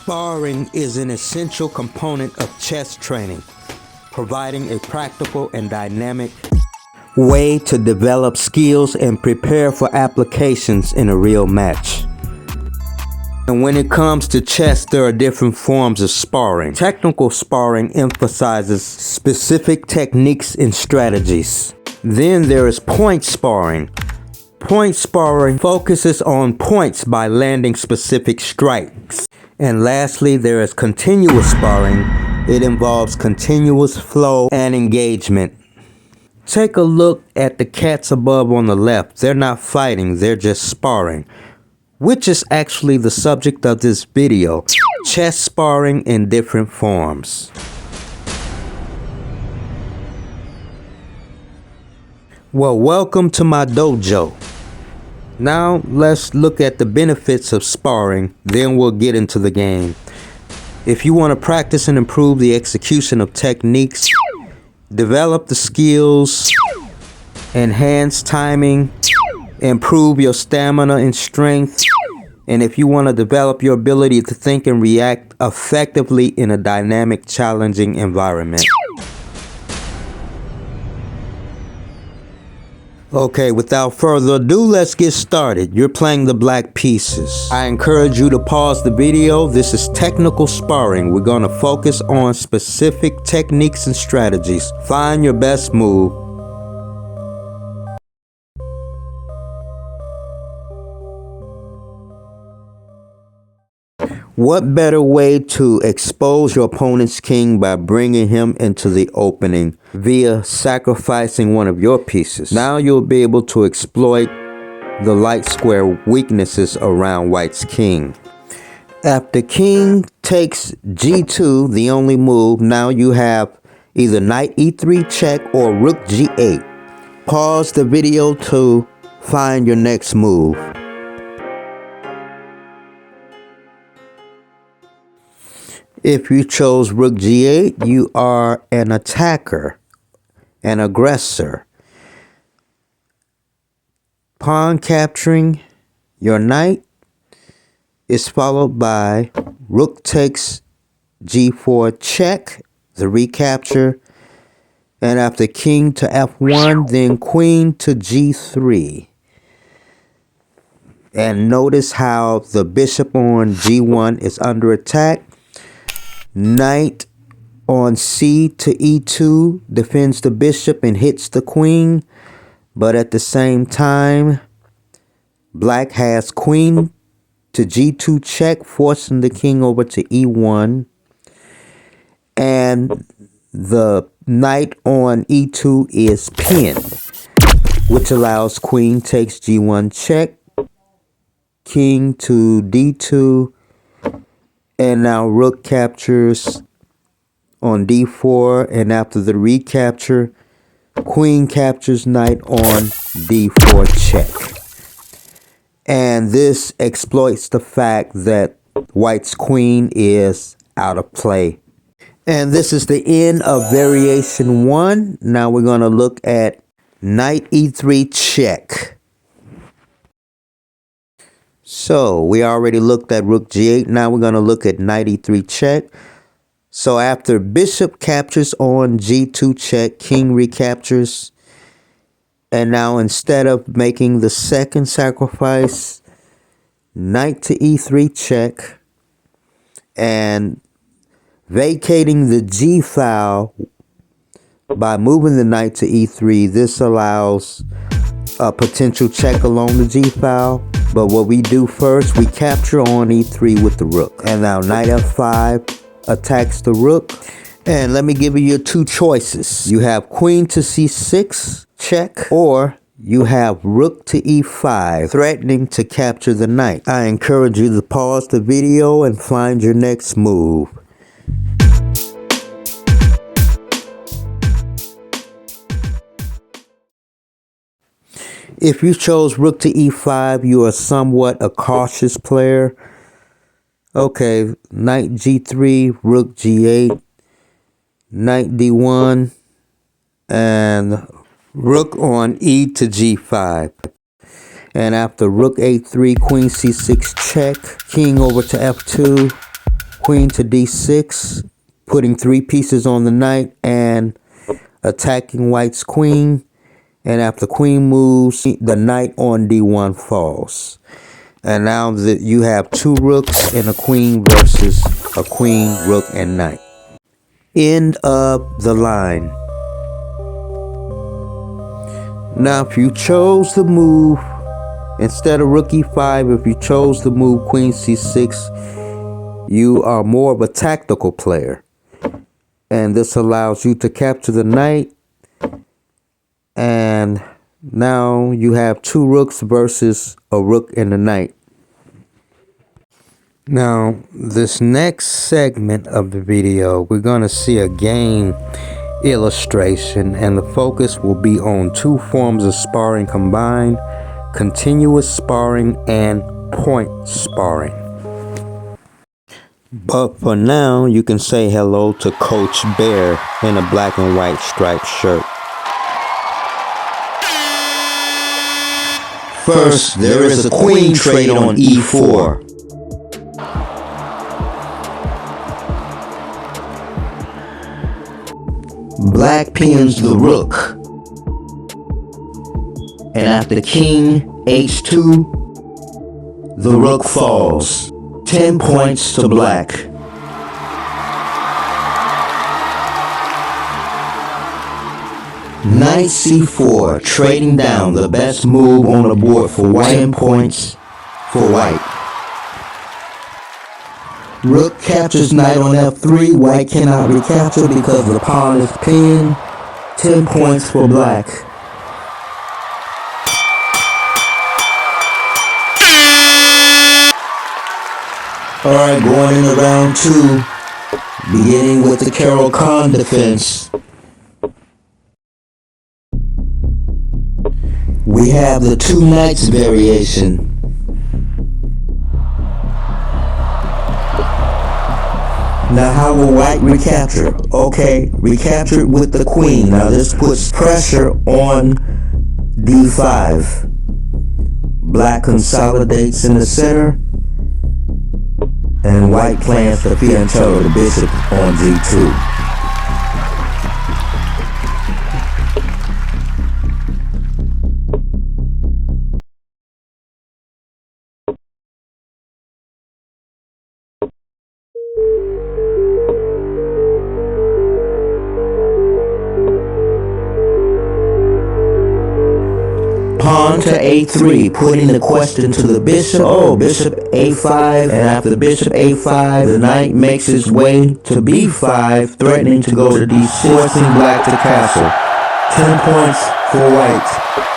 Sparring is an essential component of chess training, providing a practical and dynamic way to develop skills and prepare for applications in a real match. And when it comes to chess, there are different forms of sparring. Technical sparring emphasizes specific techniques and strategies. Then there is point sparring. Point sparring focuses on points by landing specific strikes. And lastly, there is continuous sparring. It involves continuous flow and engagement. Take a look at the cats above on the left. They're not fighting, they're just sparring, which is actually the subject of this video. Chess sparring in different forms. Well, welcome to my dojo. Now let's look at the benefits of sparring, then we'll get into the game. If you want to practice and improve the execution of techniques, develop the skills, enhance timing, improve your stamina and strength, and if you want to develop your ability to think and react effectively in a dynamic, challenging environment. Okay, without further ado, let's get started. You're playing the black pieces. I encourage you to pause the video. This is technical sparring. We're going to focus on specific techniques and strategies. Find your best move. What better way to expose your opponent's king by bringing him into the opening via sacrificing one of your pieces? Now you'll be able to exploit the light square weaknesses around white's king. After king takes g2, the only move, now you have either knight e3 check or rook g8. Pause the video to find your next move. If you chose rook g8, you are an attacker, an aggressor. Pawn capturing your knight is followed by rook takes g4 check, the recapture, and after king to f1, then queen to g3. And notice how the bishop on g1 is under attack. Knight on c to e2 defends the bishop and hits the queen, but at the same time, black has queen to g2 check, forcing the king over to e1, and the knight on e2 is pinned, which allows queen takes g1 check, king to d2, and now rook captures on d4, and after the recapture, queen captures knight on d4 check. And this exploits the fact that white's queen is out of play. And this is the end of variation 1. Now we're going to look at knight e3 check. So we already looked at rook g8. Now we're going to look at knight e3 check. So after bishop captures on g2 check, king recaptures. And now instead of making the second sacrifice, knight to e3 check, and vacating the g file by moving the knight to e3, this allows a potential check along the g file. But what we do first, we capture on e3 with the rook. And now knight f5 attacks the rook. And let me give you your two choices. You have queen to c6 check, or you have rook to e5 threatening to capture the knight. I encourage you to pause the video and find your next move. If you chose rook to e5, you are somewhat a cautious player. Okay, knight g3, rook g8, knight d1, and rook on e to g5. And after rook a3, queen c6 check, king over to f2, queen to d6, putting 3 pieces on the knight and attacking white's queen. And after queen moves, the knight on d1 falls. And now that you have 2 rooks and a queen versus a queen, rook, and knight. End of the line. Now if you chose the move, instead of rook e5, if you chose to move queen c6, you are more of a tactical player. And this allows you to capture the knight. And now you have 2 rooks versus a rook and a knight. Now, this next segment of the video, we're going to see a game illustration, and the focus will be on 2 forms of sparring combined: continuous sparring and point sparring. But for now, you can say hello to Coach Bear in a black and white striped shirt. First, there is a queen trade on e4. Black pins the rook. And after king h2, the rook falls. 10 points to black. Knight c4, trading down, the best move on the board for white, 10 points for white. Rook captures knight on f3, white cannot recapture because the pawn is pinned. 10 points for black. Alright, going into round 2, beginning with the Carol Khan defense. We have the 2 knights variation. Now how will white recapture? Okay, recaptured with the queen. Now this puts pressure on d5. Black consolidates in the center. And white plans to fianchetto the bishop on g2. Pawn to a3, putting the question to the bishop. Oh, bishop a5, and after bishop a5, the knight makes his way to b5, threatening to go to d6, forcing black to castle. 10 points for white.